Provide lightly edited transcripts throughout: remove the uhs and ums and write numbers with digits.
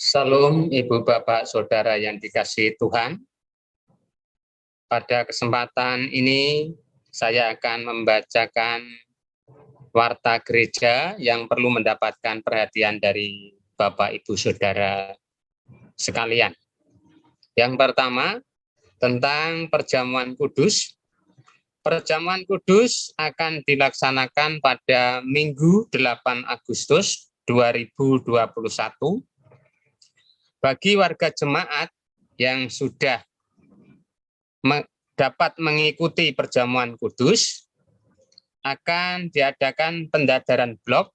Salam Ibu Bapak Saudara yang dikasihi Tuhan. Pada kesempatan ini saya akan membacakan warta gereja yang perlu mendapatkan perhatian dari Bapak Ibu Saudara sekalian. Yang pertama, tentang perjamuan kudus. Perjamuan kudus akan dilaksanakan pada Minggu 8 Agustus 2021 bagi warga jemaat yang sudah dapat mengikuti perjamuan kudus. Akan diadakan pendadaran blok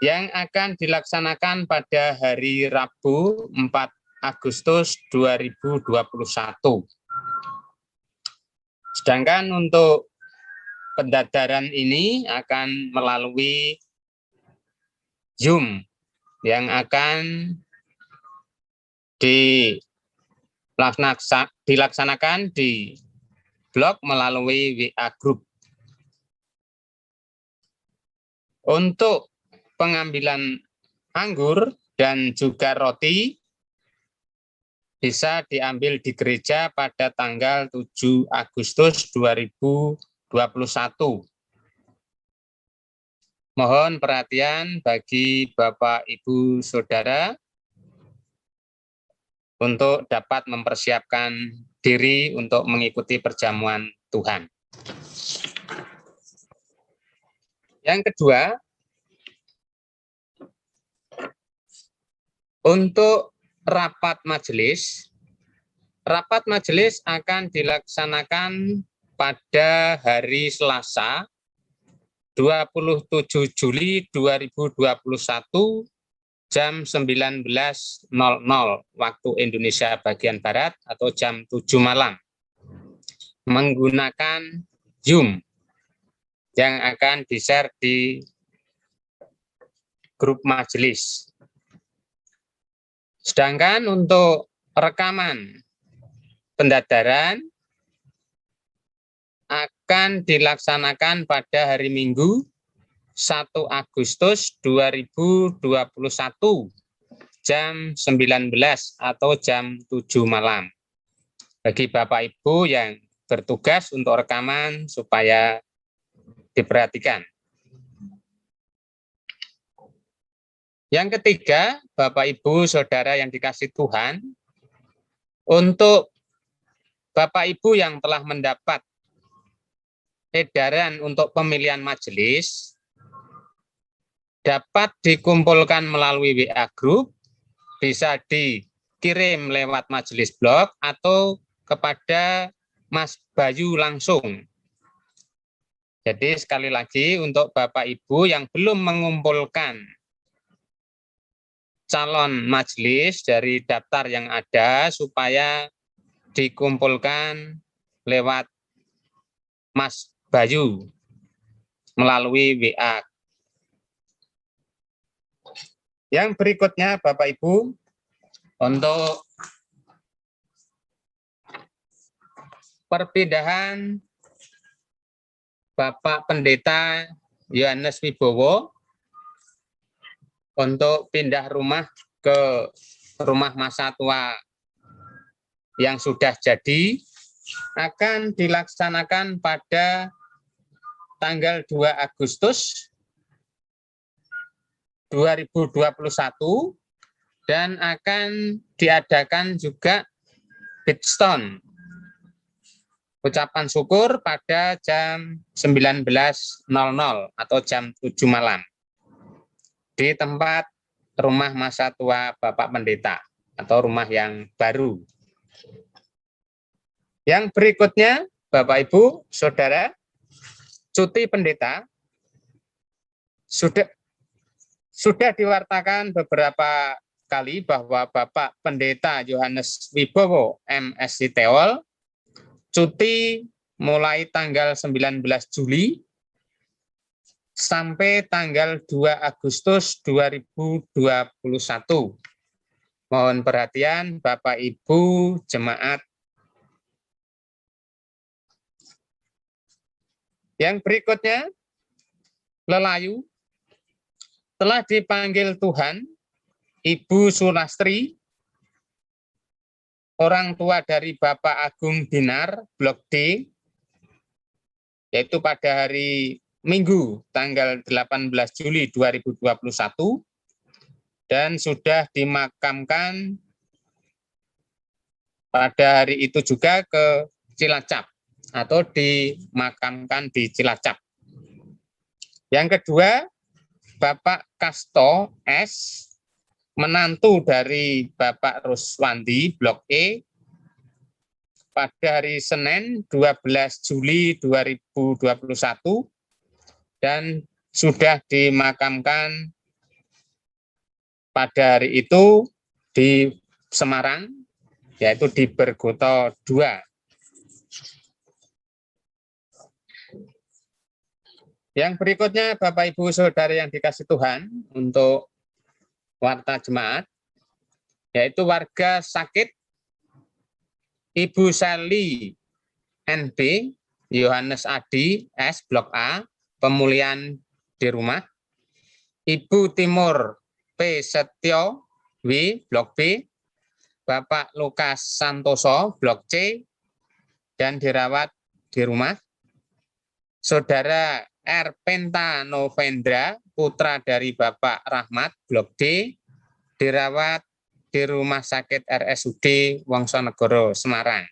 yang akan dilaksanakan pada hari Rabu 4 Agustus 2021. Sedangkan untuk pendadaran ini akan melalui Zoom yang akan dilaksanakan di blog melalui WA Group. Untuk pengambilan anggur dan juga roti bisa diambil di gereja pada tanggal 7 Agustus 2021. Mohon perhatian bagi Bapak Ibu Saudara untuk dapat mempersiapkan diri untuk mengikuti perjamuan Tuhan. Yang kedua, untuk rapat majelis akan dilaksanakan pada hari Selasa 27 Juli 2021 jam 19.00 waktu Indonesia bagian Barat atau jam 7 malam menggunakan Zoom yang akan di-share di grup majelis. Sedangkan untuk rekaman pendadaran akan dilaksanakan pada hari Minggu 1 Agustus 2021 jam 19 atau jam 7 malam. Bagi Bapak Ibu yang bertugas untuk rekaman supaya diperhatikan. Yang ketiga, Bapak Ibu Saudara yang dikasihi Tuhan, untuk Bapak Ibu yang telah mendapat edaran untuk pemilihan majelis, dapat dikumpulkan melalui WA Group, bisa dikirim lewat majelis blog atau kepada Mas Bayu langsung. Jadi sekali lagi untuk Bapak Ibu yang belum mengumpulkan calon majelis dari daftar yang ada supaya dikumpulkan lewat Mas Bayu melalui WA. Yang berikutnya Bapak Ibu, untuk perpindahan Bapak Pendeta Yohanes Wibowo untuk pindah rumah ke rumah masa tua yang sudah jadi akan dilaksanakan pada tanggal 2 Agustus 2021 dan akan diadakan juga Bidstone ucapan syukur pada jam 19.00 atau jam 7 malam di tempat rumah masa tua Bapak Pendeta atau rumah yang baru. Yang berikutnya, Bapak Ibu Saudara, cuti pendeta sudah diwartakan beberapa kali bahwa Bapak Pendeta Yohanes Wibowo MSc Teol cuti mulai tanggal 19 Juli sampai tanggal 2 Agustus 2021. Mohon perhatian Bapak Ibu jemaat. Yang berikutnya, Lelayu Telah dipanggil Tuhan, Ibu Sulastri, orang tua dari Bapak Agung Dinar, Blok D, yaitu pada hari Minggu, tanggal 18 Juli 2021, dan sudah dimakamkan pada hari itu juga ke Cilacap, atau dimakamkan di Cilacap. Yang kedua, Bapak Kasto S, menantu dari Bapak Ruswandi, Blok E, pada hari Senin 12 Juli 2021 dan sudah dimakamkan pada hari itu di Semarang, yaitu di Bergoto 2. Yang berikutnya, Bapak Ibu Saudara yang dikasih Tuhan, untuk warta jemaat, yaitu warga sakit Ibu Sally NB, Yohanes Adi S, Blok A, pemulihan di rumah. Ibu Timur P. Setio W, Blok B, Bapak Lukas Santoso, Blok C, dan dirawat di rumah. Saudara R. Penta Novendra, putra dari Bapak Rahmat, Blok D, dirawat di Rumah Sakit RSUD Wongsonegoro, Semarang.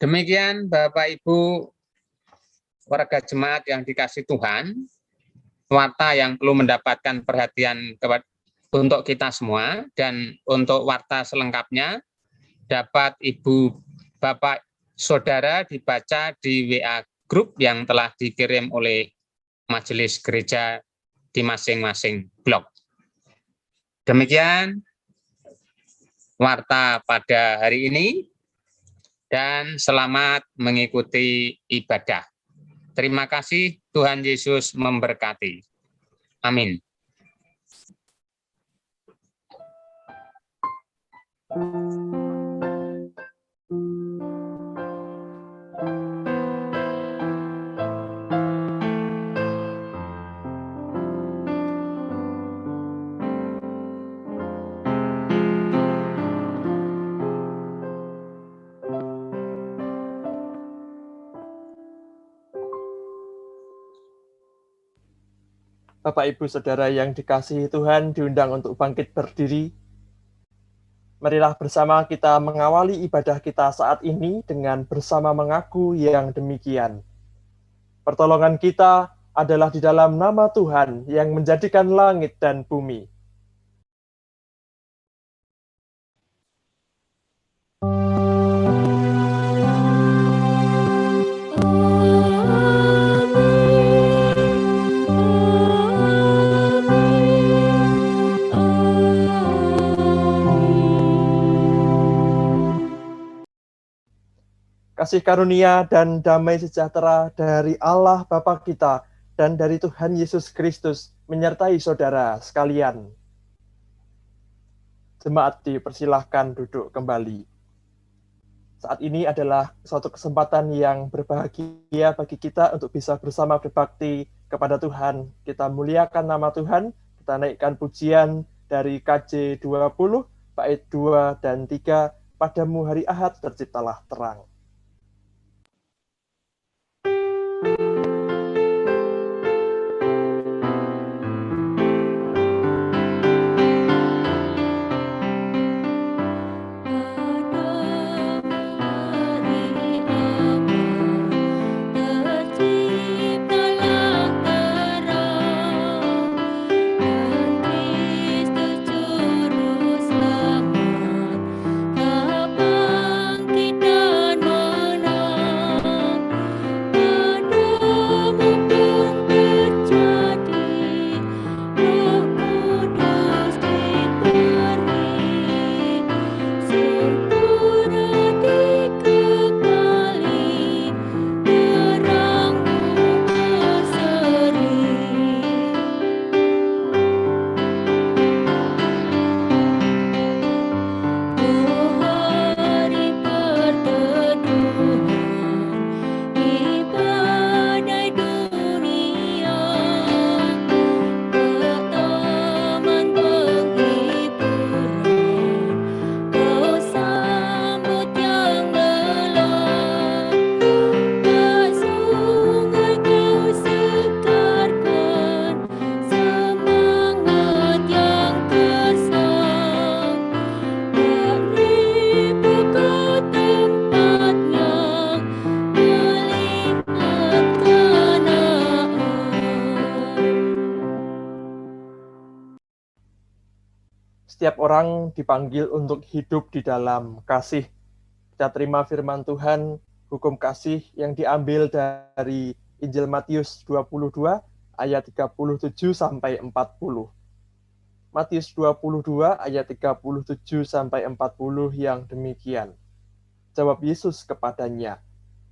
Demikian Bapak Ibu warga jemaat yang dikasih Tuhan, warta yang perlu mendapatkan perhatian untuk kita semua, dan untuk warta selengkapnya dapat Ibu Bapak Saudara dibaca di WA grup yang telah dikirim oleh majelis gereja di masing-masing blok. Demikian warta pada hari ini, dan selamat mengikuti ibadah. Terima kasih, Tuhan Yesus memberkati. Amin. Bapak Ibu Saudara yang dikasihi Tuhan, diundang untuk bangkit berdiri. Marilah bersama kita mengawali ibadah kita saat ini dengan bersama mengaku yang demikian. Pertolongan kita adalah di dalam nama Tuhan yang menjadikan langit dan bumi. Kasih karunia dan damai sejahtera dari Allah Bapa kita dan dari Tuhan Yesus Kristus menyertai saudara sekalian. Jemaat dipersilahkan duduk kembali. Saat ini adalah suatu kesempatan yang berbahagia bagi kita untuk bisa bersama berbakti kepada Tuhan. Kita muliakan nama Tuhan, kita naikkan pujian dari KJ 20, bait 2 dan 3, padamu hari Ahad terciptalah terang. Kita Setiap orang dipanggil untuk hidup di dalam kasih. Kita terima firman Tuhan, hukum kasih yang diambil dari Injil Matius 22 ayat 37 sampai 40. Matius 22 ayat 37 sampai 40 yang demikian. Jawab Yesus kepadanya,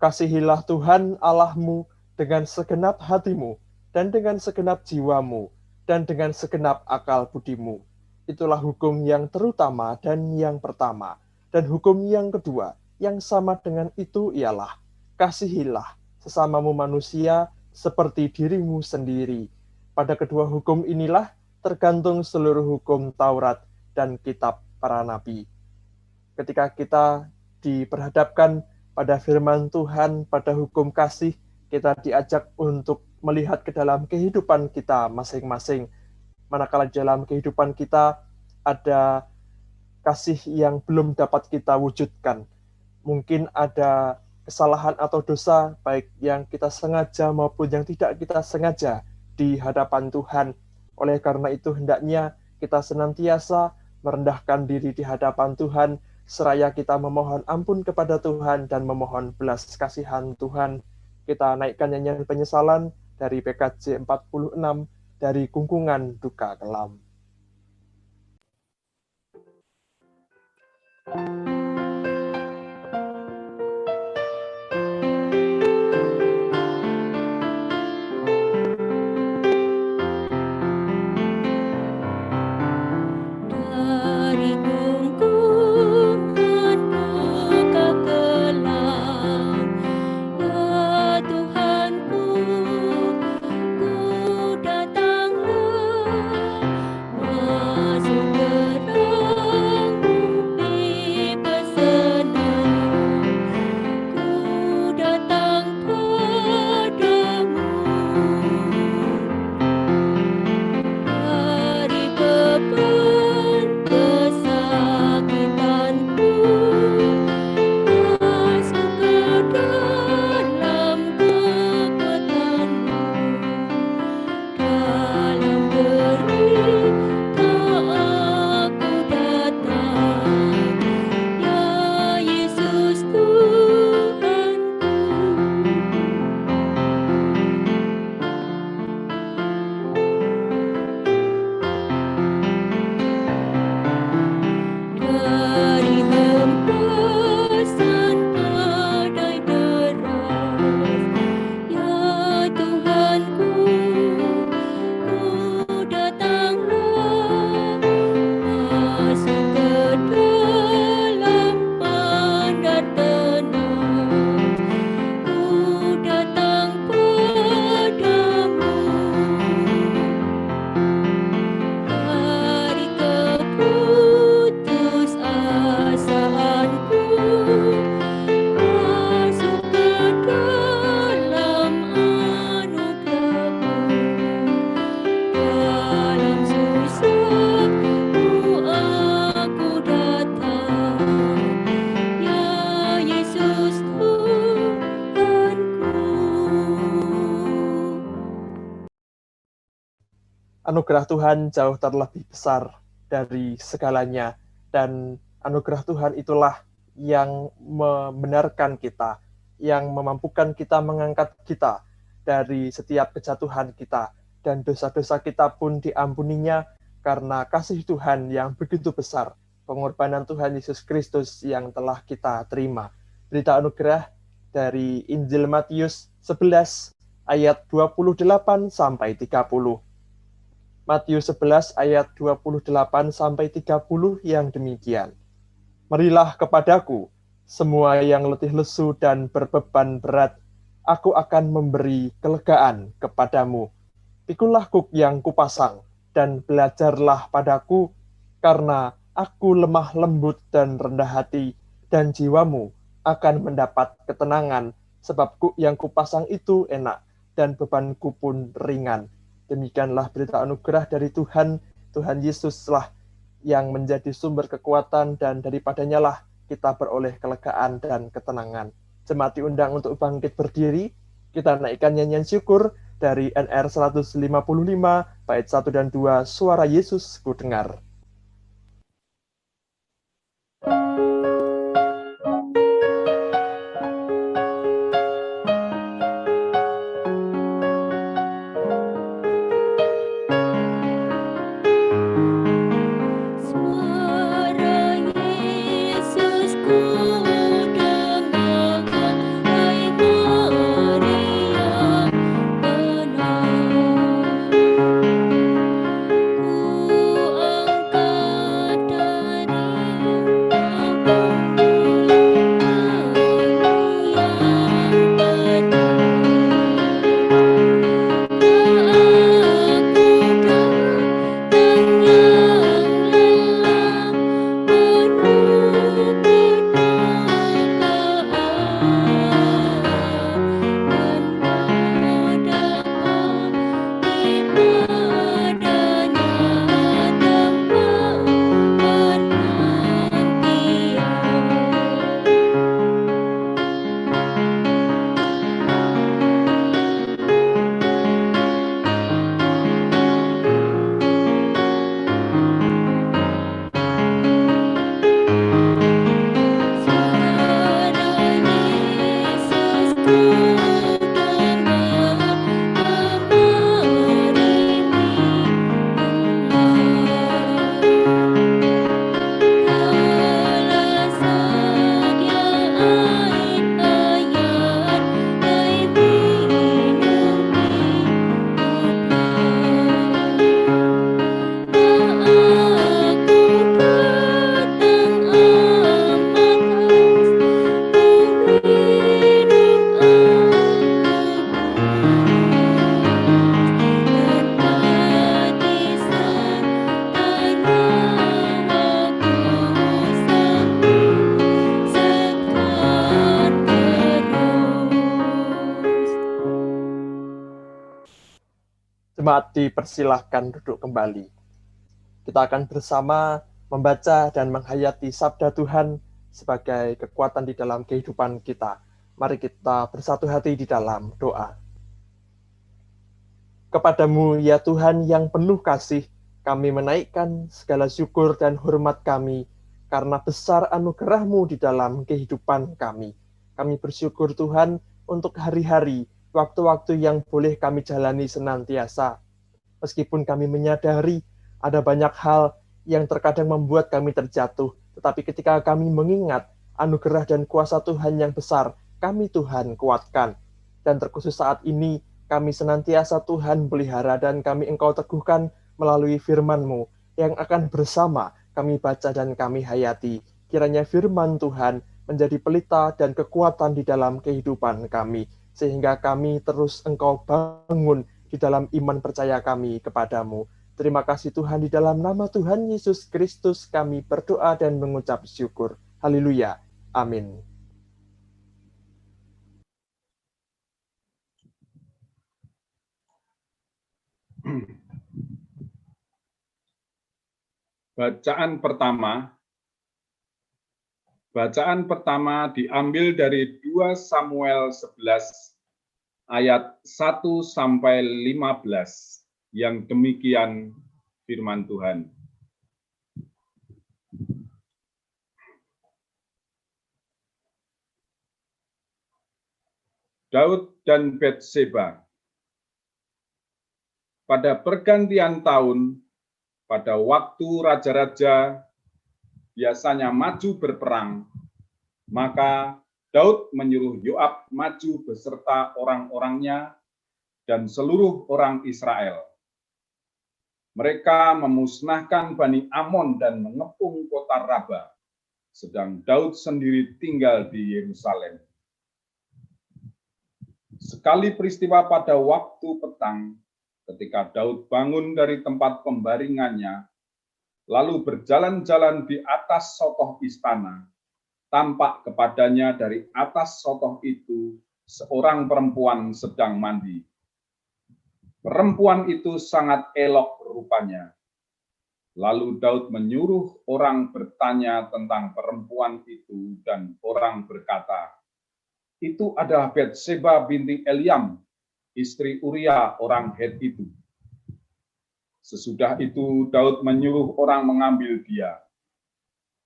"Kasihilah Tuhan Allahmu dengan segenap hatimu, dan dengan segenap jiwamu, dan dengan segenap akal budimu. Itulah hukum yang terutama dan yang pertama. Dan hukum yang kedua, yang sama dengan itu ialah, kasihilah sesamamu manusia seperti dirimu sendiri. Pada kedua hukum inilah tergantung seluruh hukum Taurat dan kitab para nabi." Ketika kita diperhadapkan pada firman Tuhan, pada hukum kasih, kita diajak untuk melihat ke dalam kehidupan kita masing-masing. Manakala dalam kehidupan kita ada kasih yang belum dapat kita wujudkan. Mungkin ada kesalahan atau dosa, baik yang kita sengaja maupun yang tidak kita sengaja di hadapan Tuhan. Oleh karena itu, hendaknya kita senantiasa merendahkan diri di hadapan Tuhan, seraya kita memohon ampun kepada Tuhan dan memohon belas kasihan Tuhan. Kita naikkan nyanyian penyesalan dari PKJ 46, dari Kungkungan Duka Kelam. Anugerah Tuhan jauh terlebih besar dari segalanya, dan anugerah Tuhan itulah yang membenarkan kita, yang memampukan kita, mengangkat kita dari setiap kejatuhan kita, dan dosa-dosa kita pun diampuninya karena kasih Tuhan yang begitu besar, pengorbanan Tuhan Yesus Kristus yang telah kita terima. Berita anugerah dari Injil Matius 11 ayat 28 sampai 30. Matius 11 ayat 28 sampai 30 yang demikian. "Marilah kepadaku, semua yang letih lesu dan berbeban berat, aku akan memberi kelegaan kepadamu. Pikulah kuk yang kupasang, dan belajarlah padaku, karena aku lemah lembut dan rendah hati, dan jiwamu akan mendapat ketenangan, sebab kuk yang kupasang itu enak, dan bebanku pun ringan." Demikianlah berita anugerah dari Tuhan. Tuhan Yesuslah yang menjadi sumber kekuatan, dan daripadanya lah kita beroleh kelegaan dan ketenangan. Jemaat diundang untuk bangkit berdiri. Kita naikkan nyanyian syukur dari NR 155 bait 1 dan 2, Suara Yesus Ku Dengar. Jemaat dipersilahkan duduk kembali. Kita akan bersama membaca dan menghayati sabda Tuhan sebagai kekuatan di dalam kehidupan kita. Mari kita bersatu hati di dalam doa. Kepadamu ya Tuhan yang penuh kasih, kami menaikkan segala syukur dan hormat kami karena besar anugerah-Mu di dalam kehidupan kami. Kami bersyukur Tuhan untuk hari-hari, waktu-waktu yang boleh kami jalani senantiasa. Meskipun kami menyadari ada banyak hal yang terkadang membuat kami terjatuh, tetapi ketika kami mengingat anugerah dan kuasa Tuhan yang besar, kami Tuhan kuatkan. Dan terkhusus saat ini, kami senantiasa Tuhan pelihara dan kami Engkau teguhkan melalui firman-Mu yang akan bersama kami baca dan kami hayati. Kiranya firman Tuhan menjadi pelita dan kekuatan di dalam kehidupan kami, sehingga kami terus Engkau bangun di dalam iman percaya kami kepadamu. Terima kasih Tuhan, di dalam nama Tuhan Yesus Kristus kami berdoa dan mengucap syukur. Haleluya. Amin. Bacaan pertama diambil dari 2 Samuel 11 ayat 1 sampai 15 yang demikian firman Tuhan. Daud dan Batseba. Pada pergantian tahun, pada waktu raja-raja biasanya maju berperang, maka Daud menyuruh Yoab maju beserta orang-orangnya dan seluruh orang Israel. Mereka memusnahkan Bani Amon dan mengepung kota Raba, sedang Daud sendiri tinggal di Yerusalem. Sekali peristiwa pada waktu petang, ketika Daud bangun dari tempat pembaringannya, lalu berjalan-jalan di atas sotoh istana, tampak kepadanya dari atas sotoh itu seorang perempuan sedang mandi. Perempuan itu sangat elok rupanya. Lalu Daud menyuruh orang bertanya tentang perempuan itu, dan orang berkata, "Itu adalah Batseba binti Eliam, istri Uria orang Het itu." Sesudah itu Daud menyuruh orang mengambil dia.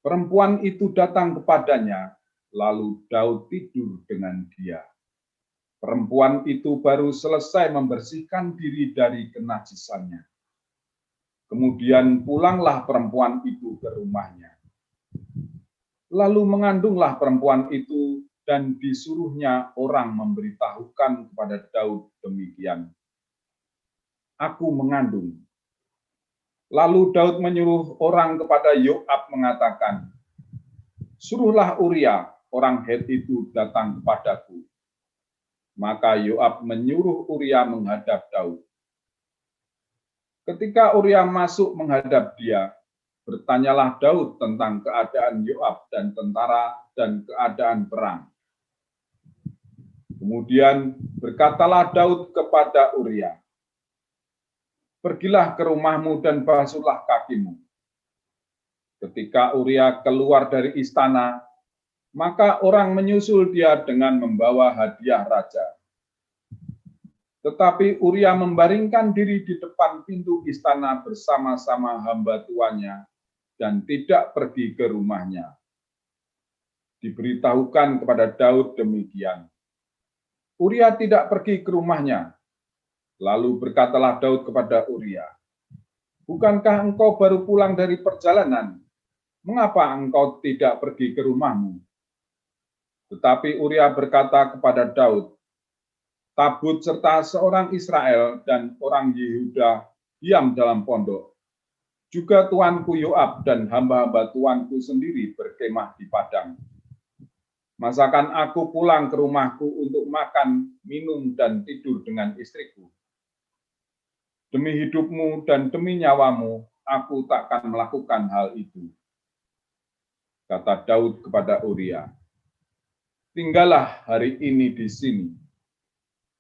Perempuan itu datang kepadanya, lalu Daud tidur dengan dia. Perempuan itu baru selesai membersihkan diri dari kenajisannya. Kemudian pulanglah perempuan itu ke rumahnya. Lalu mengandunglah perempuan itu dan disuruhnya orang memberitahukan kepada Daud demikian, "Aku mengandung." Lalu Daud menyuruh orang kepada Yoab mengatakan, "Suruhlah Uria, orang Het itu datang kepadaku." Maka Yoab menyuruh Uria menghadap Daud. Ketika Uria masuk menghadap dia, bertanyalah Daud tentang keadaan Yoab dan tentara dan keadaan perang. Kemudian berkatalah Daud kepada Uria, "Pergilah ke rumahmu dan basuhlah kakimu." Ketika Uria keluar dari istana, maka orang menyusul dia dengan membawa hadiah raja. Tetapi Uria membaringkan diri di depan pintu istana bersama-sama hamba tuannya dan tidak pergi ke rumahnya. Diberitahukan kepada Daud demikian. Uria tidak pergi ke rumahnya. Lalu berkatalah Daud kepada Uria, "Bukankah engkau baru pulang dari perjalanan? Mengapa engkau tidak pergi ke rumahmu?" Tetapi Uria berkata kepada Daud, "Tabut serta seorang Israel dan orang Yehuda diam dalam pondok. Juga tuanku Yoab dan hamba-hamba tuanku sendiri berkemah di padang. Masakan aku pulang ke rumahku untuk makan, minum, dan tidur dengan istriku? Demi hidupmu dan demi nyawamu, aku takkan melakukan hal itu." Kata Daud kepada Uria, "Tinggallah hari ini di sini.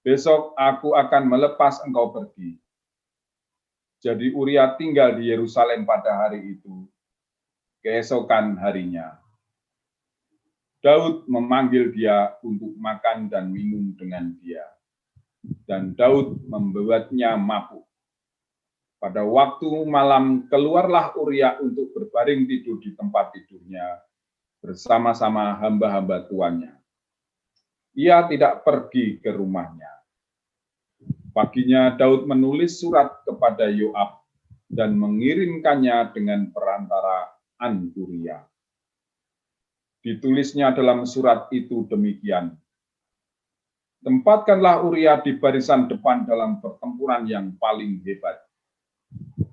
Besok aku akan melepas engkau pergi. Jadi Uria tinggal di Yerusalem pada hari itu. Keesokan harinya, Daud memanggil dia untuk makan dan minum dengan dia. Dan Daud membuatnya mabuk. Pada waktu malam keluarlah Uria untuk berbaring tidur di tempat tidurnya bersama-sama hamba-hamba tuannya. Ia tidak pergi ke rumahnya. Paginya Daud menulis surat kepada Yoab dan mengirimkannya dengan perantaraan Uria. Ditulisnya dalam surat itu demikian: tempatkanlah Uria di barisan depan dalam pertempuran yang paling hebat.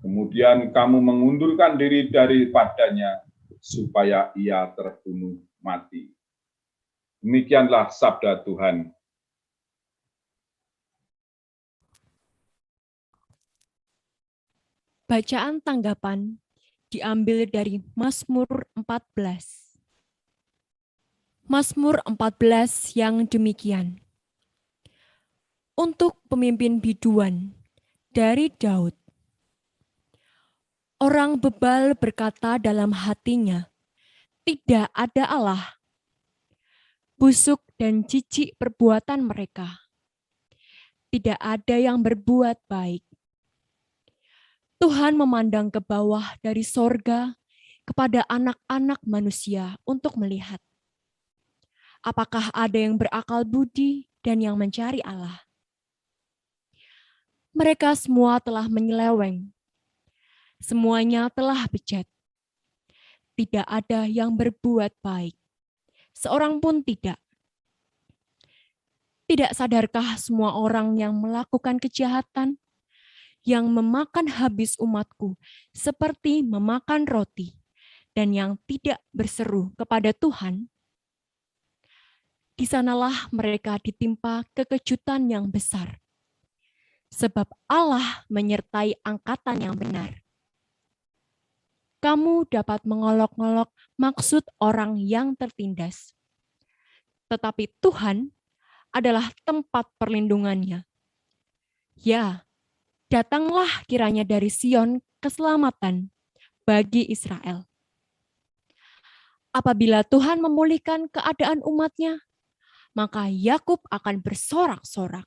Kemudian kamu mengundurkan diri daripadanya supaya ia terbunuh mati. Demikianlah sabda Tuhan. Bacaan tanggapan diambil dari Mazmur 14. Mazmur 14 yang demikian. Untuk pemimpin biduan dari Daud. Orang bebal berkata dalam hatinya, tidak ada Allah. Busuk dan jijik perbuatan mereka. Tidak ada yang berbuat baik. Tuhan memandang ke bawah dari sorga kepada anak-anak manusia untuk melihat. Apakah ada yang berakal budi dan yang mencari Allah? Mereka semua telah menyeleweng. Semuanya telah bejat. Tidak ada yang berbuat baik. Seorang pun tidak. Tidak sadarkah semua orang yang melakukan kejahatan, yang memakan habis umatku seperti memakan roti, dan yang tidak berseru kepada Tuhan? Di sanalah mereka ditimpa kekejutan yang besar, sebab Allah menyertai angkatan yang benar. Kamu dapat mengolok-olok maksud orang yang tertindas, tetapi Tuhan adalah tempat perlindungannya. Ya, datanglah kiranya dari Sion keselamatan bagi Israel. Apabila Tuhan memulihkan keadaan umatnya, maka Yakub akan bersorak-sorak.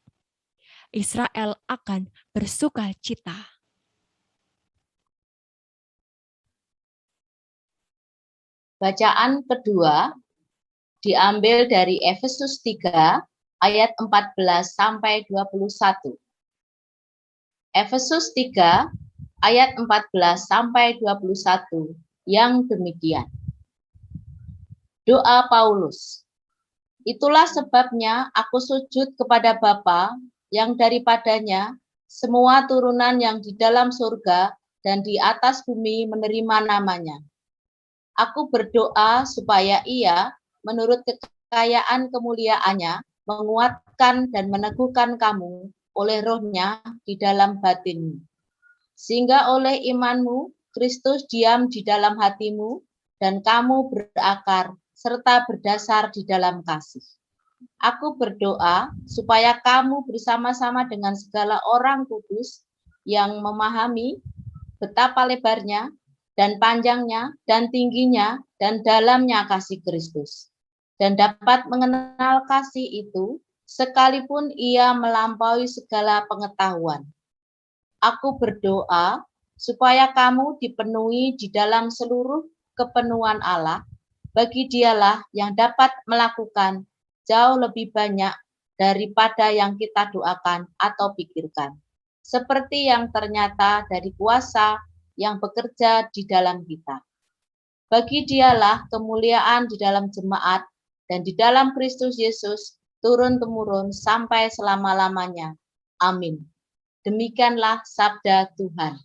Israel akan bersuka cita. Bacaan kedua diambil dari Efesus 3 ayat 14 sampai 21. Efesus 3 ayat 14 sampai 21 yang demikian. Doa Paulus. Itulah sebabnya aku sujud kepada Bapa yang daripadanya semua turunan yang di dalam surga dan di atas bumi menerima namanya. Aku berdoa supaya ia menurut kekayaan kemuliaannya menguatkan dan meneguhkan kamu oleh rohnya di dalam batinmu. Sehingga oleh imanmu Kristus diam di dalam hatimu dan kamu berakar serta berdasar di dalam kasih. Aku berdoa supaya kamu bersama-sama dengan segala orang kudus yang memahami betapa lebarnya dan panjangnya dan tingginya dan dalamnya kasih Kristus, dan dapat mengenal kasih itu sekalipun ia melampaui segala pengetahuan. Aku berdoa supaya kamu dipenuhi di dalam seluruh kepenuhan Allah. Bagi Dialah yang dapat melakukan jauh lebih banyak daripada yang kita doakan atau pikirkan, seperti yang ternyata dari kuasa yang bekerja di dalam kita. Bagi Dialah kemuliaan di dalam jemaat dan di dalam Kristus Yesus turun-temurun sampai selama-lamanya. Amin. Demikianlah sabda Tuhan.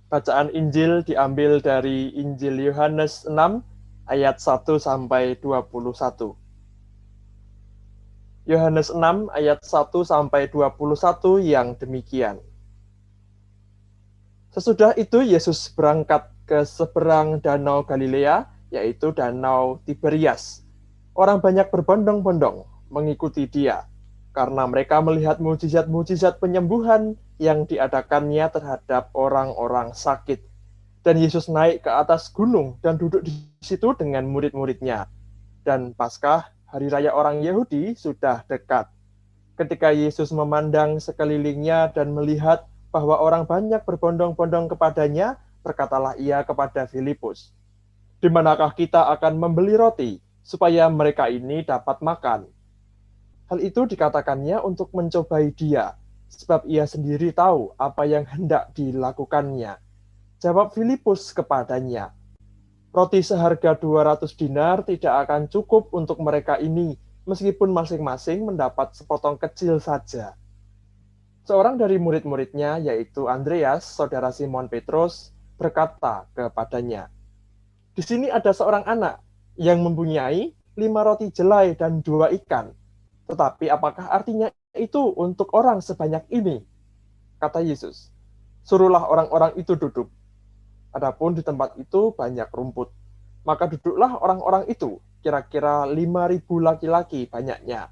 Bacaan Injil diambil dari Injil Yohanes 6 ayat 1 sampai 21. Yohanes 6 ayat 1 sampai 21 yang demikian. Sesudah itu Yesus berangkat ke seberang danau Galilea, yaitu danau Tiberias. Orang banyak berbondong-bondong mengikuti dia. karena mereka melihat mujizat-mujizat penyembuhan yang diadakannya terhadap orang-orang sakit. Dan Yesus naik ke atas gunung dan duduk di situ dengan murid-muridnya. Dan Paskah, hari raya orang Yahudi, sudah dekat. Ketika Yesus memandang sekelilingnya dan melihat bahwa orang banyak berbondong-bondong kepadanya, berkatalah ia kepada Filipus, "Di manakah kita akan membeli roti supaya mereka ini dapat makan?" Hal itu dikatakannya untuk mencobai dia, sebab ia sendiri tahu apa yang hendak dilakukannya. Jawab Filipus kepadanya, "Roti seharga 200 dinar tidak akan cukup untuk mereka ini, meskipun masing-masing mendapat sepotong kecil saja." Seorang dari murid-muridnya, yaitu Andreas, saudara Simon Petrus, berkata kepadanya, "Di sini ada seorang anak yang mempunyai 5 roti jelai dan 2 ikan. Tetapi apakah artinya itu untuk orang sebanyak ini?" Kata Yesus, "Suruhlah orang-orang itu duduk." Adapun di tempat itu banyak rumput. Maka duduklah orang-orang itu, kira-kira 5.000 laki-laki banyaknya.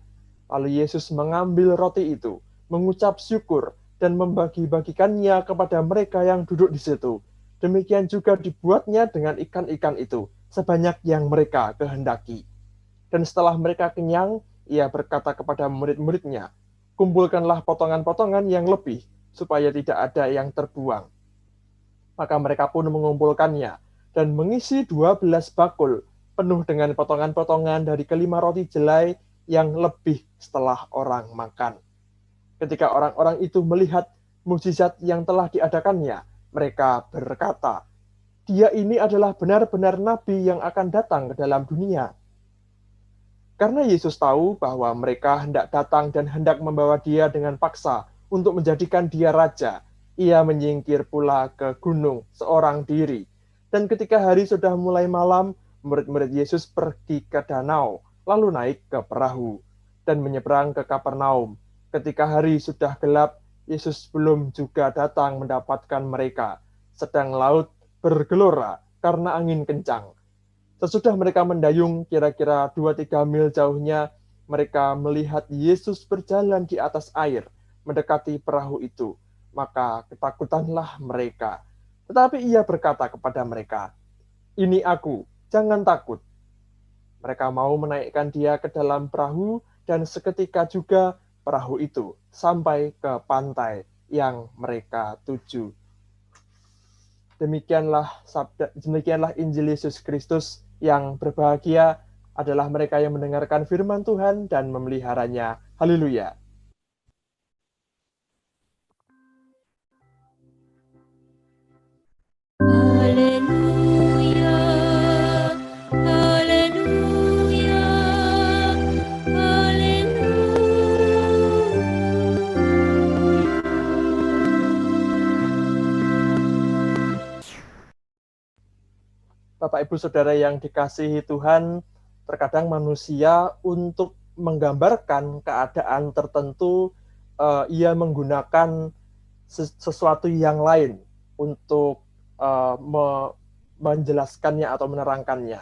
Lalu Yesus mengambil roti itu, mengucap syukur, dan membagi-bagikannya kepada mereka yang duduk di situ. Demikian juga dibuatnya dengan ikan-ikan itu, sebanyak yang mereka kehendaki. Dan setelah mereka kenyang, ia berkata kepada murid-muridnya, "Kumpulkanlah potongan-potongan yang lebih, supaya tidak ada yang terbuang." Maka mereka pun mengumpulkannya, dan mengisi 12 bakul, penuh dengan potongan-potongan dari kelima roti jelai yang lebih setelah orang makan. Ketika orang-orang itu melihat mukjizat yang telah diadakannya, mereka berkata, "Dia ini adalah benar-benar nabi yang akan datang ke dalam dunia." Karena Yesus tahu bahwa mereka hendak datang dan hendak membawa dia dengan paksa untuk menjadikan dia raja, ia menyingkir pula ke gunung seorang diri. Dan ketika hari sudah mulai malam, murid-murid Yesus pergi ke danau, lalu naik ke perahu, dan menyeberang ke Kapernaum. Ketika hari sudah gelap, Yesus belum juga datang mendapatkan mereka, sedang laut bergelora karena angin kencang. Sesudah mereka mendayung kira-kira 2-3 mil jauhnya, mereka melihat Yesus berjalan di atas air, mendekati perahu itu. Maka ketakutanlah mereka. Tetapi ia berkata kepada mereka, "Ini aku, jangan takut." Mereka mau menaikkan dia ke dalam perahu, dan seketika juga perahu itu sampai ke pantai yang mereka tuju. Demikianlah Injil Yesus Kristus. Yang berbahagia adalah mereka yang mendengarkan firman Tuhan dan memeliharanya. Haleluya. Haleluya, haleluya, Bapak Ibu Saudara yang dikasihi Tuhan, terkadang manusia untuk menggambarkan keadaan tertentu, ia menggunakan sesuatu yang lain untuk menjelaskannya atau menerangkannya.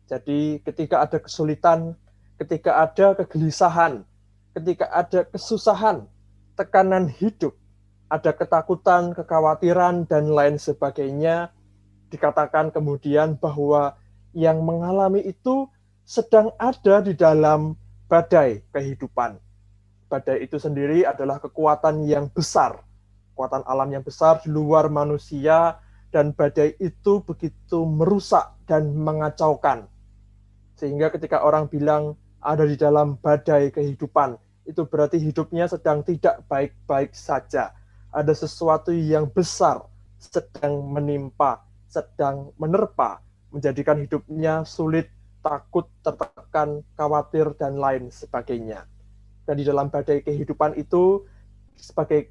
Jadi ketika ada kesulitan, ketika ada kegelisahan, ketika ada kesusahan, tekanan hidup, ada ketakutan, kekhawatiran, dan lain sebagainya, dikatakan kemudian bahwa yang mengalami itu sedang ada di dalam badai kehidupan. Badai itu sendiri adalah kekuatan yang besar, kekuatan alam yang besar di luar manusia, dan badai itu begitu merusak dan mengacaukan. Sehingga ketika orang bilang ada di dalam badai kehidupan, itu berarti hidupnya sedang tidak baik-baik saja. Ada sesuatu yang besar sedang menimpa, sedang menerpa, menjadikan hidupnya sulit, takut, tertekan, khawatir, dan lain sebagainya. Dan di dalam badai kehidupan itu,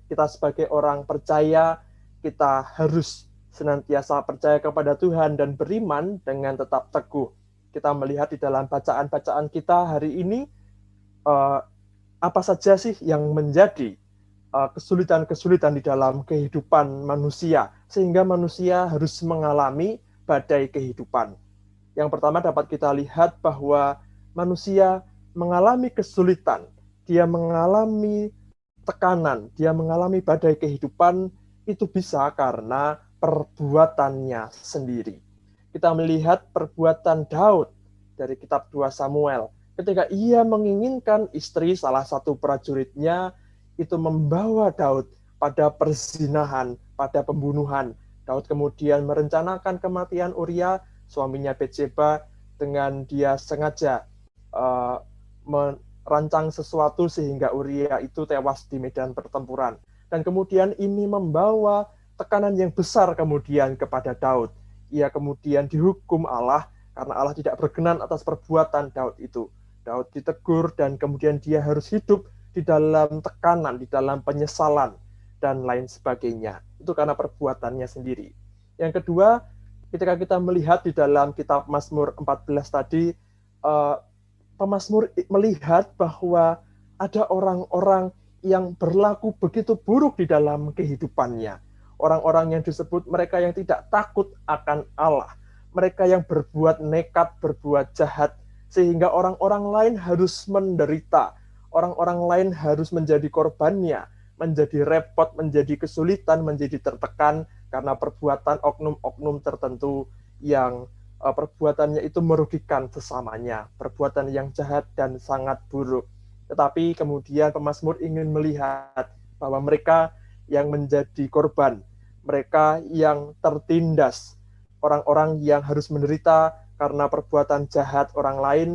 kita sebagai orang percaya, kita harus senantiasa percaya kepada Tuhan dan beriman dengan tetap teguh. Kita melihat di dalam bacaan-bacaan kita hari ini, apa saja sih yang menjadi kesulitan-kesulitan di dalam kehidupan manusia, sehingga manusia harus mengalami badai kehidupan. Yang pertama dapat kita lihat bahwa manusia mengalami kesulitan dia mengalami tekanan, dia mengalami badai kehidupan, itu bisa karena perbuatannya sendiri. Kita melihat perbuatan Daud dari kitab 2 Samuel. Ketika ia menginginkan istri salah satu prajuritnya, itu membawa Daud pada perzinahan, pada pembunuhan. Daud kemudian merencanakan kematian Uria, suaminya Betseba, dengan dia sengaja merancang sesuatu sehingga Uria itu tewas di medan pertempuran. Dan kemudian ini membawa tekanan yang besar kemudian kepada Daud. Ia kemudian dihukum Allah karena Allah tidak berkenan atas perbuatan Daud itu. Daud ditegur dan kemudian dia harus hidup di dalam tekanan, di dalam penyesalan, dan lain sebagainya. Itu karena perbuatannya sendiri. Yang kedua, ketika kita melihat di dalam kitab Mazmur 14 tadi, pemazmur melihat bahwa ada orang-orang yang berlaku begitu buruk di dalam kehidupannya. Orang-orang yang disebut mereka yang tidak takut akan Allah. Mereka yang berbuat nekat, berbuat jahat, sehingga orang-orang lain harus menderita. Orang-orang lain harus menjadi korbannya, menjadi repot, menjadi kesulitan, menjadi tertekan karena perbuatan oknum-oknum tertentu yang perbuatannya itu merugikan sesamanya, perbuatan yang jahat dan sangat buruk. Tetapi kemudian pemazmur ingin melihat bahwa mereka yang menjadi korban, mereka yang tertindas, orang-orang yang harus menderita karena perbuatan jahat orang lain,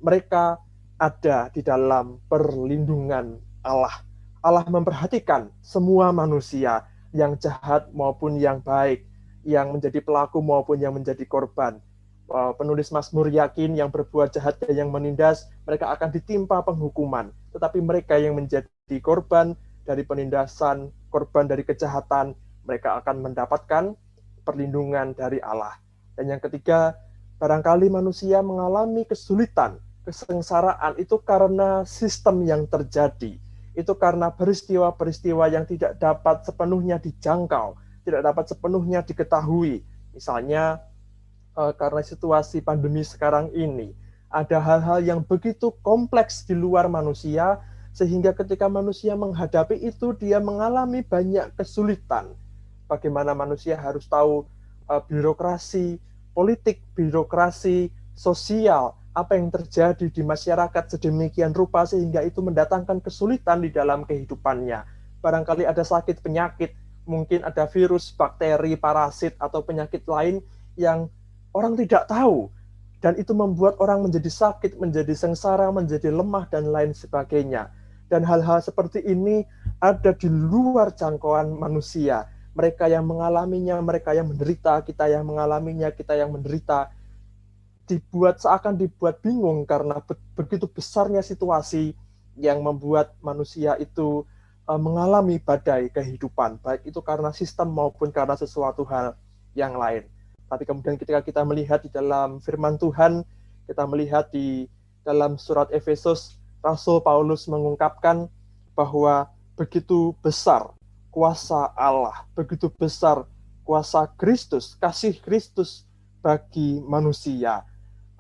mereka ada di dalam perlindungan Allah. Allah memperhatikan semua manusia, yang jahat maupun yang baik, yang menjadi pelaku maupun yang menjadi korban. Penulis Mazmur yakin yang berbuat jahat dan yang menindas, mereka akan ditimpa penghukuman. Tetapi mereka yang menjadi korban dari penindasan, korban dari kejahatan, mereka akan mendapatkan perlindungan dari Allah. Dan yang ketiga, barangkali manusia mengalami kesulitan, kesengsaraan itu karena sistem yang terjadi. Itu karena peristiwa-peristiwa yang tidak dapat sepenuhnya dijangkau, tidak dapat sepenuhnya diketahui. Misalnya, karena situasi pandemi sekarang ini, ada hal-hal yang begitu kompleks di luar manusia, sehingga ketika manusia menghadapi itu, dia mengalami banyak kesulitan. Bagaimana manusia harus tahu birokrasi politik, birokrasi sosial, apa yang terjadi di masyarakat sedemikian rupa sehingga itu mendatangkan kesulitan di dalam kehidupannya. Barangkali ada sakit penyakit, mungkin ada virus, bakteri, parasit, atau penyakit lain yang orang tidak tahu. Dan itu membuat orang menjadi sakit, menjadi sengsara, menjadi lemah, dan lain sebagainya. Dan hal-hal seperti ini ada di luar jangkauan manusia. Mereka yang mengalaminya, mereka yang menderita, kita yang mengalaminya, kita yang menderita, seakan dibuat bingung karena begitu besarnya situasi yang membuat manusia itu mengalami badai kehidupan, baik itu karena sistem maupun karena sesuatu hal yang lain. Tapi kemudian ketika kita melihat di dalam firman Tuhan, kita melihat di dalam surat Efesus, Rasul Paulus mengungkapkan bahwa begitu besar kuasa Allah, begitu besar kuasa Kristus, kasih Kristus bagi manusia.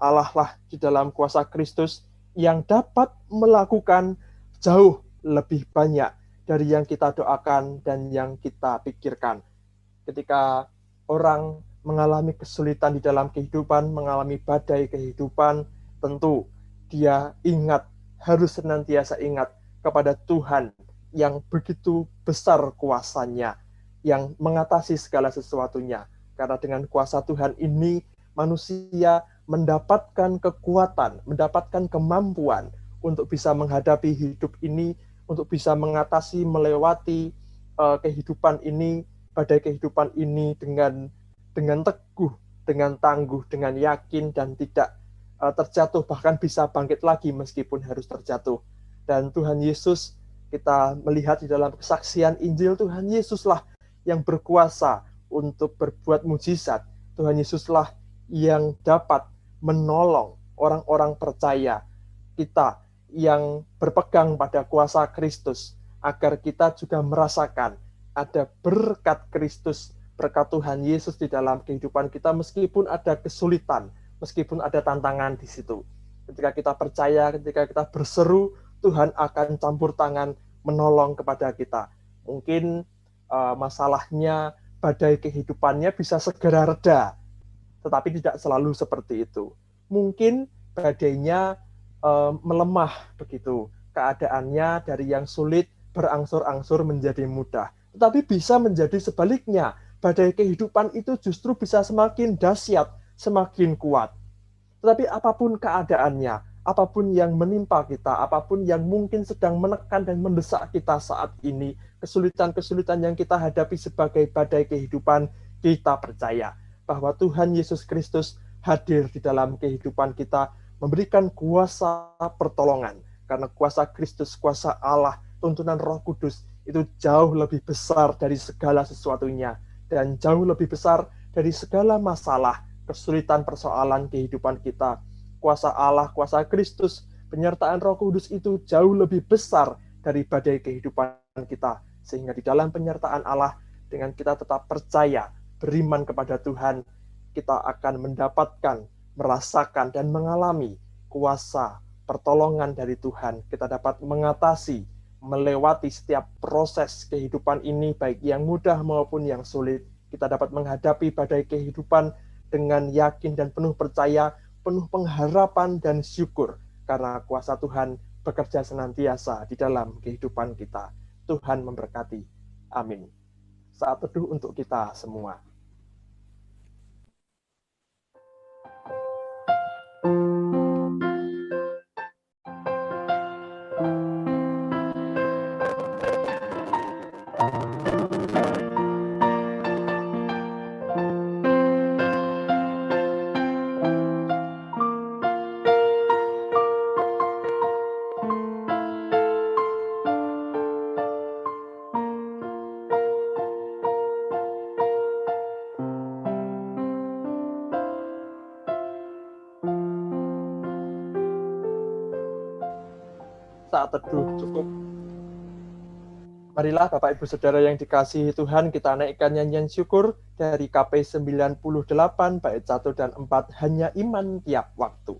Allah lah di dalam kuasa Kristus yang dapat melakukan jauh lebih banyak dari yang kita doakan dan yang kita pikirkan. Ketika orang mengalami kesulitan di dalam kehidupan, mengalami badai kehidupan, tentu dia harus senantiasa ingat kepada Tuhan yang begitu besar kuasanya, yang mengatasi segala sesuatunya. Karena dengan kuasa Tuhan ini, manusia mendapatkan kekuatan, mendapatkan kemampuan untuk bisa menghadapi hidup ini, untuk bisa mengatasi, melewati kehidupan ini, badai kehidupan ini dengan teguh, dengan tangguh, dengan yakin, dan tidak terjatuh, bahkan bisa bangkit lagi meskipun harus terjatuh. Dan Tuhan Yesus, kita melihat di dalam kesaksian Injil, Tuhan Yesuslah yang berkuasa untuk berbuat mujizat. Tuhan Yesuslah yang dapat menolong orang-orang percaya kita yang berpegang pada kuasa Kristus, agar kita juga merasakan ada berkat Kristus, berkat Tuhan Yesus di dalam kehidupan kita, meskipun ada kesulitan, meskipun ada tantangan di situ. Ketika kita percaya, ketika kita berseru, Tuhan akan campur tangan menolong kepada kita. Mungkin masalahnya, badai kehidupannya bisa segera reda, tetapi tidak selalu seperti itu. Mungkin badainya melemah begitu, keadaannya dari yang sulit berangsur-angsur menjadi mudah. Tetapi bisa menjadi sebaliknya, badai kehidupan itu justru bisa semakin dahsyat, semakin kuat. Tetapi apapun keadaannya, apapun yang menimpa kita, apapun yang mungkin sedang menekan dan mendesak kita saat ini, kesulitan-kesulitan yang kita hadapi sebagai badai kehidupan, kita percaya bahwa Tuhan Yesus Kristus hadir di dalam kehidupan kita, memberikan kuasa pertolongan. Karena kuasa Kristus, kuasa Allah, tuntunan Roh Kudus, itu jauh lebih besar dari segala sesuatunya, dan jauh lebih besar dari segala masalah, kesulitan persoalan kehidupan kita. Kuasa Allah, kuasa Kristus, penyertaan Roh Kudus itu jauh lebih besar dari badai kehidupan kita. Sehingga di dalam penyertaan Allah, dengan kita tetap percaya, beriman kepada Tuhan, kita akan mendapatkan, merasakan, dan mengalami kuasa pertolongan dari Tuhan. Kita dapat mengatasi, melewati setiap proses kehidupan ini, baik yang mudah maupun yang sulit. Kita dapat menghadapi badai kehidupan dengan yakin dan penuh percaya, penuh pengharapan dan syukur, karena kuasa Tuhan bekerja senantiasa di dalam kehidupan kita. Tuhan memberkati. Amin. Saat teduh untuk kita semua. Saat teduh cukup. Marilah Bapak Ibu Saudara yang dikasihi Tuhan, kita naikkan nyanyian syukur dari KP 98 bait 1 dan 4, hanya iman tiap waktu.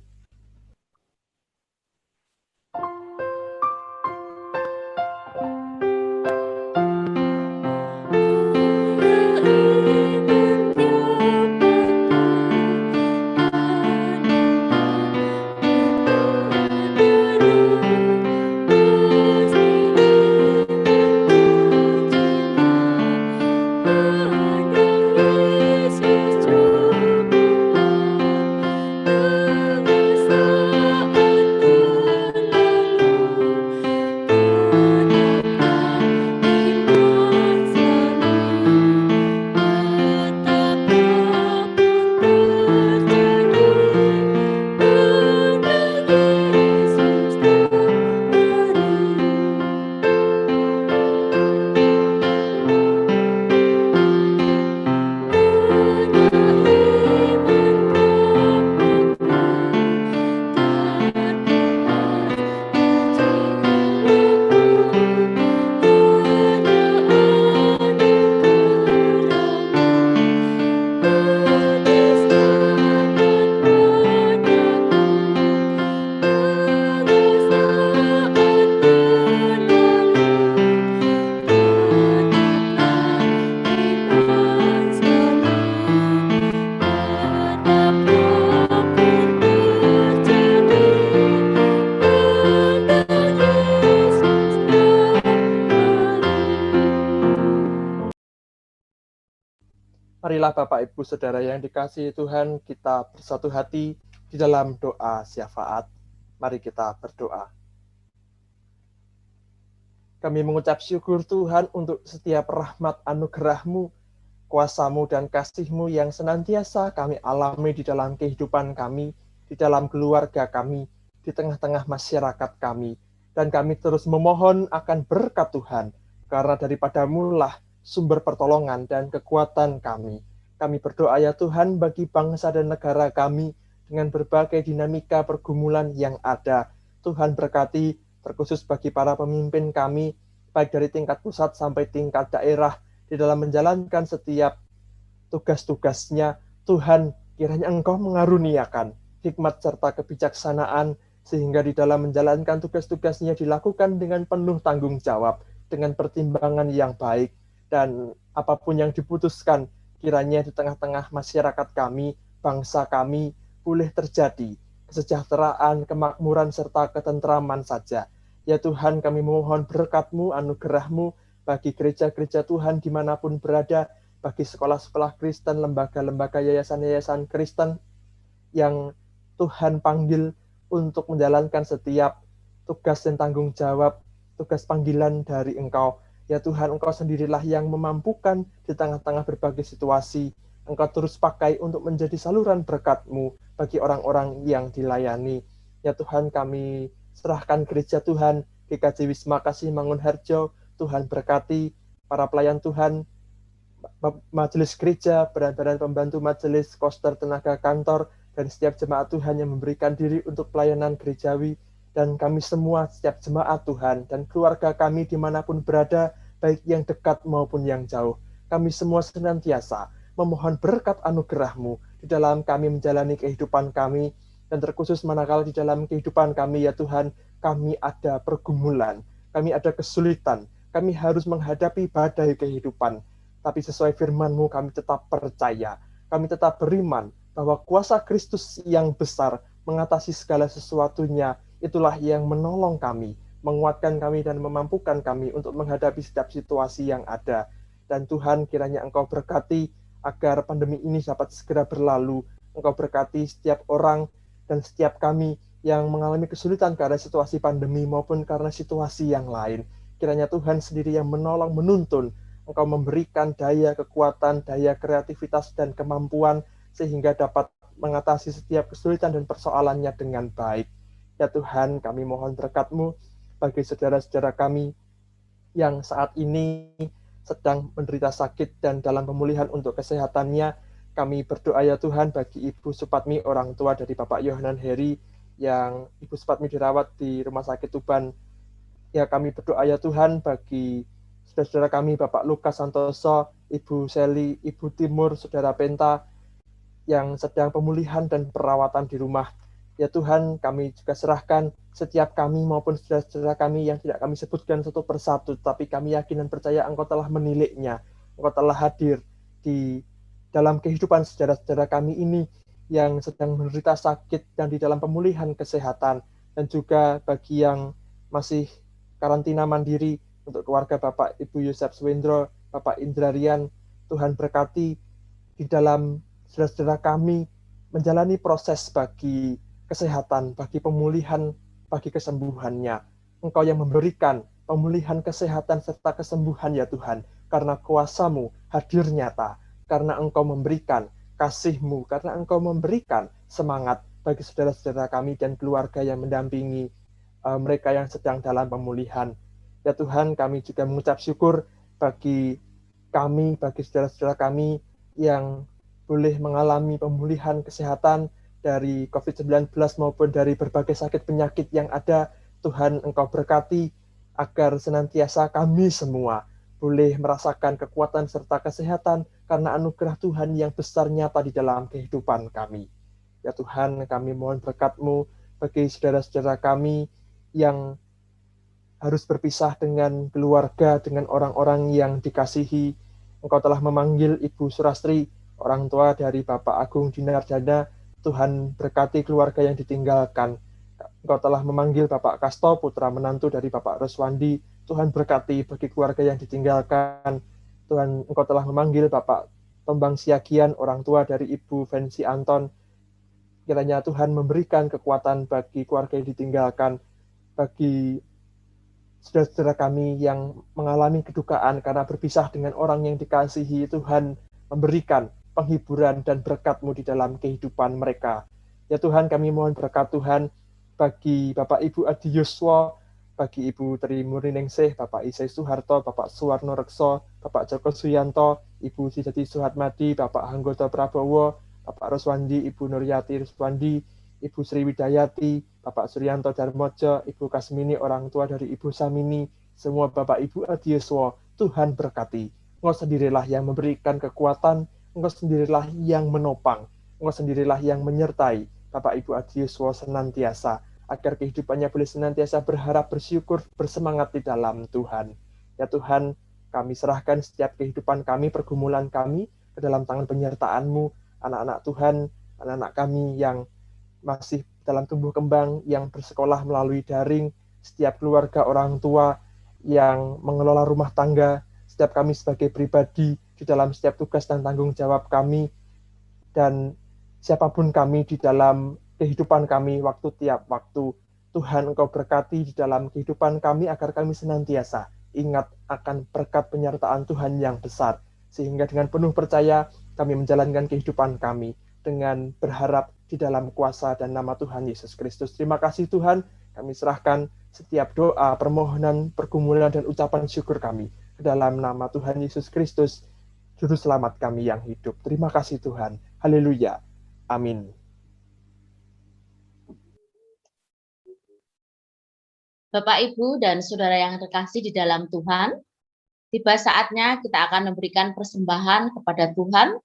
Marilah Bapak Ibu Saudara yang dikasihi Tuhan, kita bersatu hati di dalam doa syafaat. Mari kita berdoa. Kami mengucap syukur Tuhan untuk setiap rahmat anugerah-Mu, kuasa-Mu dan kasih-Mu yang senantiasa kami alami di dalam kehidupan kami, di dalam keluarga kami, di tengah-tengah masyarakat kami. Dan kami terus memohon akan berkat Tuhan, karena daripada-Mu lah sumber pertolongan dan kekuatan kami. Kami berdoa ya Tuhan bagi bangsa dan negara kami dengan berbagai dinamika pergumulan yang ada. Tuhan berkati terkhusus bagi para pemimpin kami, baik dari tingkat pusat sampai tingkat daerah, di dalam menjalankan setiap tugas-tugasnya. Tuhan, kiranya Engkau mengaruniakan hikmat serta kebijaksanaan sehingga di dalam menjalankan tugas-tugasnya dilakukan dengan penuh tanggung jawab, dengan pertimbangan yang baik, dan apapun yang diputuskan kiranya di tengah-tengah masyarakat kami, bangsa kami, boleh terjadi kesejahteraan, kemakmuran, serta ketentraman saja. Ya Tuhan, kami memohon berkat-Mu, anugerah-Mu bagi gereja-gereja Tuhan dimanapun berada, bagi sekolah-sekolah Kristen, lembaga-lembaga, yayasan-yayasan Kristen yang Tuhan panggil untuk menjalankan setiap tugas dan tanggung jawab, tugas panggilan dari Engkau. Ya Tuhan, Engkau sendirilah yang memampukan di tengah-tengah berbagai situasi. Engkau terus pakai untuk menjadi saluran berkat-Mu bagi orang-orang yang dilayani. Ya Tuhan, kami serahkan gereja Tuhan, GKJ Wisma Kasih Mangunharjo. Tuhan berkati para pelayan Tuhan, majelis gereja, badan-badan pembantu majelis, koster, tenaga kantor, dan setiap jemaat Tuhan yang memberikan diri untuk pelayanan gerejawi, dan kami semua, setiap jemaat Tuhan, dan keluarga kami dimanapun berada, baik yang dekat maupun yang jauh. Kami semua senantiasa memohon berkat anugerah-Mu di dalam kami menjalani kehidupan kami, dan terkhusus manakala di dalam kehidupan kami, ya Tuhan, kami ada pergumulan, kami ada kesulitan, kami harus menghadapi badai kehidupan. Tapi sesuai firman-Mu kami tetap percaya, kami tetap beriman bahwa kuasa Kristus yang besar mengatasi segala sesuatunya, itulah yang menolong kami, menguatkan kami dan memampukan kami untuk menghadapi setiap situasi yang ada. Dan Tuhan, kiranya Engkau berkati agar pandemi ini dapat segera berlalu. Engkau berkati setiap orang dan setiap kami yang mengalami kesulitan karena situasi pandemi maupun karena situasi yang lain. Kiranya Tuhan sendiri yang menolong, menuntun. Engkau memberikan daya kekuatan, daya kreativitas, dan kemampuan sehingga dapat mengatasi setiap kesulitan dan persoalannya dengan baik. Ya Tuhan, kami mohon berkat-Mu bagi saudara-saudara kami yang saat ini sedang menderita sakit dan dalam pemulihan untuk kesehatannya. Kami berdoa ya Tuhan bagi Ibu Supatmi, orang tua dari Bapak Yohanan Heri, yang Ibu Supatmi dirawat di Rumah Sakit Tuban. Ya, kami berdoa ya Tuhan bagi saudara-saudara kami, Bapak Lukas Santoso, Ibu Seli, Ibu Timur, Saudara Penta, yang sedang pemulihan dan perawatan di rumah. Ya Tuhan, kami juga serahkan setiap kami maupun saudara-saudara kami yang tidak kami sebutkan satu persatu, tapi kami yakin dan percaya Engkau telah meniliknya, Engkau telah hadir di dalam kehidupan saudara-saudara kami ini yang sedang menderita sakit dan di dalam pemulihan kesehatan, dan juga bagi yang masih karantina mandiri untuk keluarga Bapak Ibu Yosef Swendro, Bapak Indrarian. Tuhan berkati di dalam saudara-saudara kami menjalani proses bagi kesehatan, bagi pemulihan, bagi kesembuhannya. Engkau yang memberikan pemulihan kesehatan serta kesembuhan ya Tuhan, karena kuasa-Mu hadir nyata, karena Engkau memberikan kasih-Mu, karena Engkau memberikan semangat bagi saudara-saudara kami dan keluarga yang mendampingi mereka yang sedang dalam pemulihan. Ya Tuhan, kami juga mengucap syukur bagi kami, bagi saudara-saudara kami yang boleh mengalami pemulihan kesehatan dari COVID-19 maupun dari berbagai sakit penyakit yang ada. Tuhan, Engkau berkati agar senantiasa kami semua boleh merasakan kekuatan serta kesehatan karena anugerah Tuhan yang besar nyata di dalam kehidupan kami. Ya Tuhan, kami mohon berkat-Mu bagi saudara-saudara kami yang harus berpisah dengan keluarga, dengan orang-orang yang dikasihi. Engkau telah memanggil Ibu Surastri, orang tua dari Bapak Agung Dinardana. Tuhan berkati keluarga yang ditinggalkan. Engkau telah memanggil Bapak Kasto, putra menantu dari Bapak Roswandi. Tuhan berkati bagi keluarga yang ditinggalkan. Tuhan, Engkau telah memanggil Bapak Tombang Siagian, orang tua dari Ibu Vensi Anton. Kiranya Tuhan memberikan kekuatan bagi keluarga yang ditinggalkan, bagi saudara-saudara kami yang mengalami kedukaan karena berpisah dengan orang yang dikasihi. Tuhan memberikan penghiburan dan berkat-Mu di dalam kehidupan mereka. Ya Tuhan, kami mohon berkat Tuhan bagi Bapak Ibu Adi Yuswo, bagi Ibu Tri Muriningsih, Bapak Isai Suharto, Bapak Suwarno Rekso, Bapak Joko Suyanto, Ibu Sijati Suhatmadi, Bapak Hanggoto Prabowo, Bapak Roswandi, Ibu Nuryati Roswandi, Ibu Sri Widayati, Bapak Suryanto Darmojo, Ibu Kasmini, orang tua dari Ibu Samini, semua Bapak Ibu Adi Yuswo, Tuhan berkati. Engkau sendirilah yang memberikan kekuatan, Engkau sendirilah yang menopang, Engkau sendirilah yang menyertai Bapak Ibu Adi Yuswo senantiasa. agar kehidupannya boleh senantiasa berharap, bersyukur, bersemangat di dalam Tuhan. Ya Tuhan, kami serahkan setiap kehidupan kami, pergumulan kami ke dalam tangan penyertaan-Mu, anak-anak Tuhan, anak-anak kami yang masih dalam tumbuh kembang, yang bersekolah melalui daring, setiap keluarga orang tua yang mengelola rumah tangga, setiap kami sebagai pribadi di dalam setiap tugas dan tanggung jawab kami, dan siapapun kami di dalam kehidupan kami tiap waktu. Tuhan, Engkau berkati di dalam kehidupan kami agar kami senantiasa ingat akan berkat penyertaan Tuhan yang besar, sehingga dengan penuh percaya kami menjalankan kehidupan kami dengan berharap di dalam kuasa dan nama Tuhan Yesus Kristus. Terima kasih Tuhan, kami serahkan setiap doa, permohonan, pergumulan, dan ucapan syukur kami ke dalam nama Tuhan Yesus Kristus, Juru Selamat kami yang hidup. Terima kasih Tuhan. Haleluya. Amin. Bapak, Ibu, dan Saudara yang terkasih di dalam Tuhan, tiba saatnya kita akan memberikan persembahan kepada Tuhan.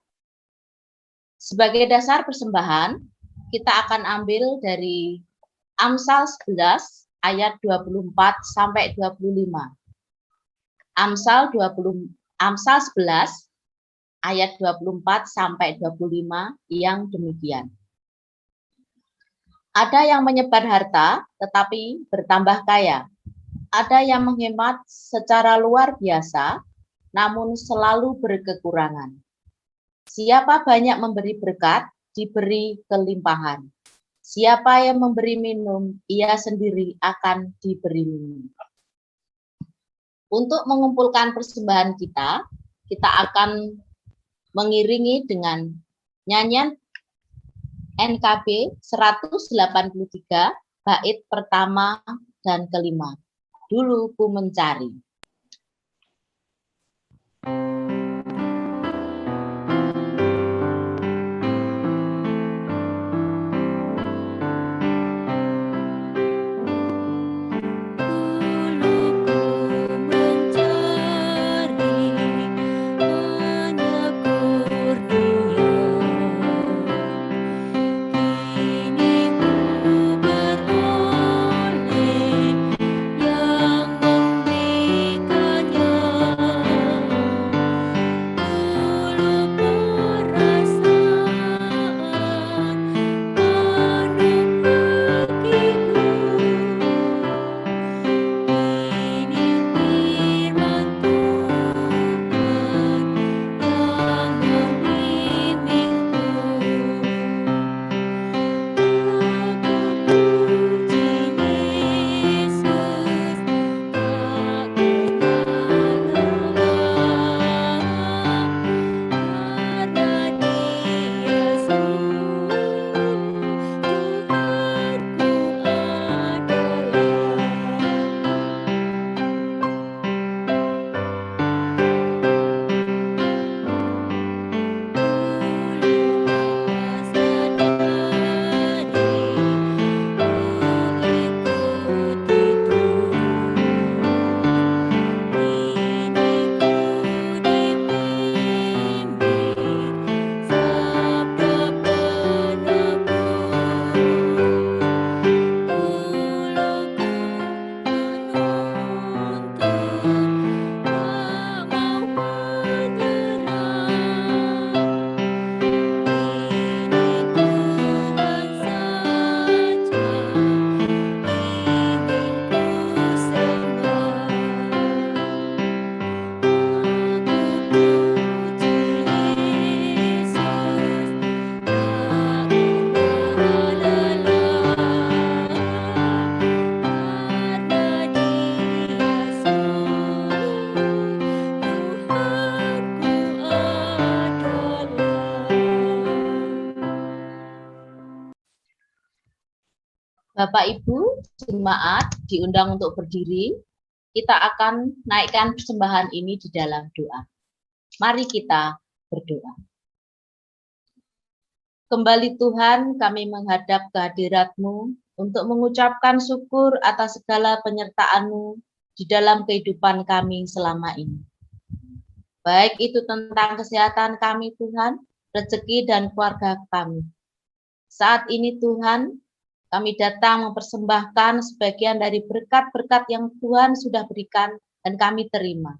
Sebagai dasar persembahan, kita akan ambil dari Amsal 11 ayat 24 sampai 25. Amsal 11 ayat 24 sampai 25 yang demikian. Ada yang menyebar harta tetapi bertambah kaya. Ada yang menghemat secara luar biasa namun selalu berkekurangan. Siapa banyak memberi berkat, diberi kelimpahan. Siapa yang memberi minum, ia sendiri akan diberi minum. Untuk mengumpulkan persembahan kita akan mengiringi dengan nyanyian NKB 183 bait pertama dan kelima. Dulu ku mencari. Bapak, Ibu, jemaat diundang untuk berdiri. Kita akan naikkan persembahan ini di dalam doa. Mari kita berdoa. Kembali Tuhan, kami menghadap kehadirat-Mu untuk mengucapkan syukur atas segala penyertaan-Mu di dalam kehidupan kami selama ini. Baik itu tentang kesehatan kami Tuhan, rezeki dan keluarga kami. Saat ini Tuhan, Kami datang mempersembahkan sebagian dari berkat-berkat yang Tuhan sudah berikan dan kami terima.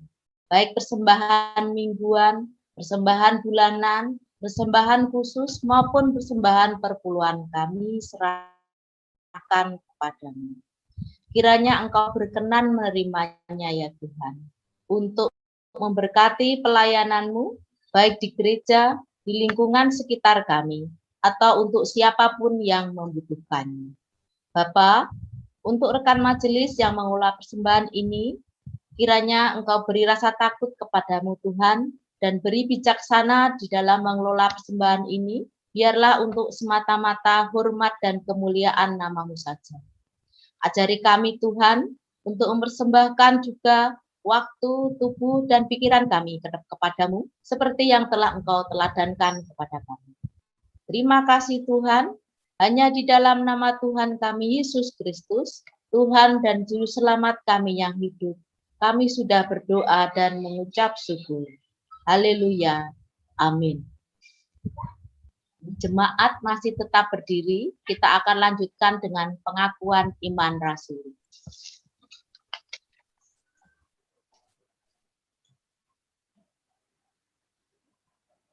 Baik persembahan mingguan, persembahan bulanan, persembahan khusus maupun persembahan perpuluhan kami serahkan kepadamu. Kiranya Engkau berkenan menerimanya ya Tuhan, untuk memberkati pelayanan-Mu, baik di gereja, di lingkungan sekitar kami, atau untuk siapapun yang membutuhkannya. Bapa, untuk rekan majelis yang mengolah persembahan ini, kiranya Engkau beri rasa takut kepadamu Tuhan, dan beri bijaksana di dalam mengelola persembahan ini, biarlah untuk semata-mata hormat dan kemuliaan nama-Mu saja. Ajari kami Tuhan, untuk mempersembahkan juga waktu, tubuh, dan pikiran kami kepadamu, seperti yang telah Engkau teladankan kepada kami. Terima kasih Tuhan, hanya di dalam nama Tuhan kami Yesus Kristus, Tuhan dan Juru Selamat kami yang hidup, kami sudah berdoa dan mengucap syukur. Haleluya. Amin. Jemaat masih tetap berdiri, kita akan lanjutkan dengan pengakuan iman rasuli.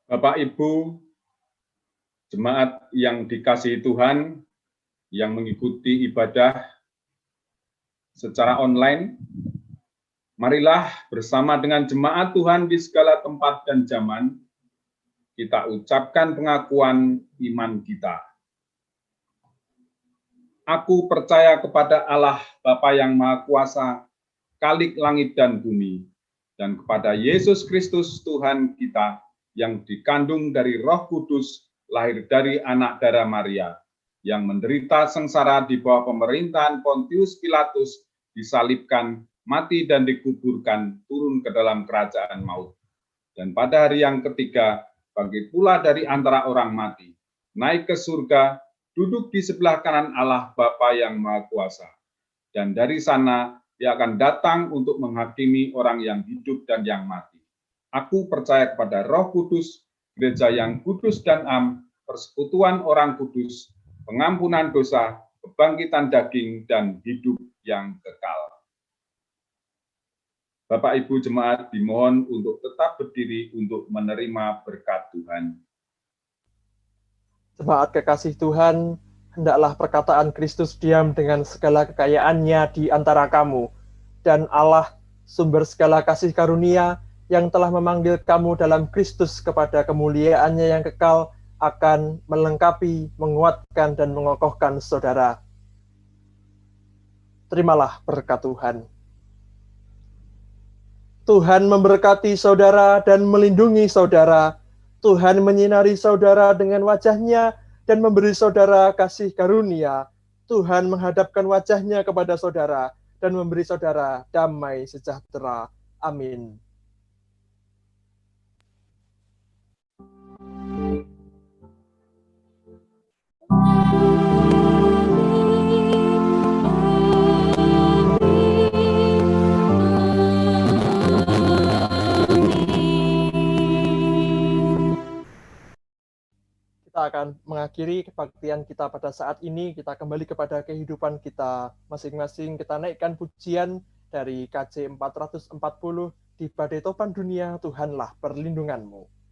Bapak, Ibu, jemaat yang dikasihi Tuhan, yang mengikuti ibadah secara online, marilah bersama dengan jemaat Tuhan di segala tempat dan zaman, kita ucapkan pengakuan iman kita. Aku percaya kepada Allah Bapa yang Maha Kuasa, Khalik langit dan bumi, dan kepada Yesus Kristus Tuhan kita, yang dikandung dari Roh Kudus, lahir dari anak darah Maria, yang menderita sengsara di bawah pemerintahan Pontius Pilatus, disalibkan, mati dan dikuburkan, turun ke dalam kerajaan maut. Dan pada hari yang ketiga, bangkit pula dari antara orang mati, naik ke surga, duduk di sebelah kanan Allah Bapa yang Maha Kuasa. Dan dari sana, Dia akan datang untuk menghakimi orang yang hidup dan yang mati. Aku percaya kepada Roh Kudus, gereja yang kudus dan am, persekutuan orang kudus, pengampunan dosa, kebangkitan daging, dan hidup yang kekal. Bapak Ibu jemaat dimohon untuk tetap berdiri untuk menerima berkat Tuhan. Jemaat kekasih Tuhan, hendaklah perkataan Kristus diam dengan segala kekayaannya di antara kamu, dan Allah, sumber segala kasih karunia, yang telah memanggil kamu dalam Kristus kepada kemuliaannya yang kekal, akan melengkapi, menguatkan, dan mengokohkan saudara. Terimalah berkat Tuhan. Tuhan memberkati saudara dan melindungi saudara. Tuhan menyinari saudara dengan wajah-Nya dan memberi saudara kasih karunia. Tuhan menghadapkan wajah-Nya kepada saudara dan memberi saudara damai sejahtera. Amin. Kita akan mengakhiri kebaktian kita pada saat ini. Kita kembali kepada kehidupan kita masing-masing. Kita naikkan pujian dari KJ 440 di Badai Topan Dunia, Tuhanlah perlindunganmu.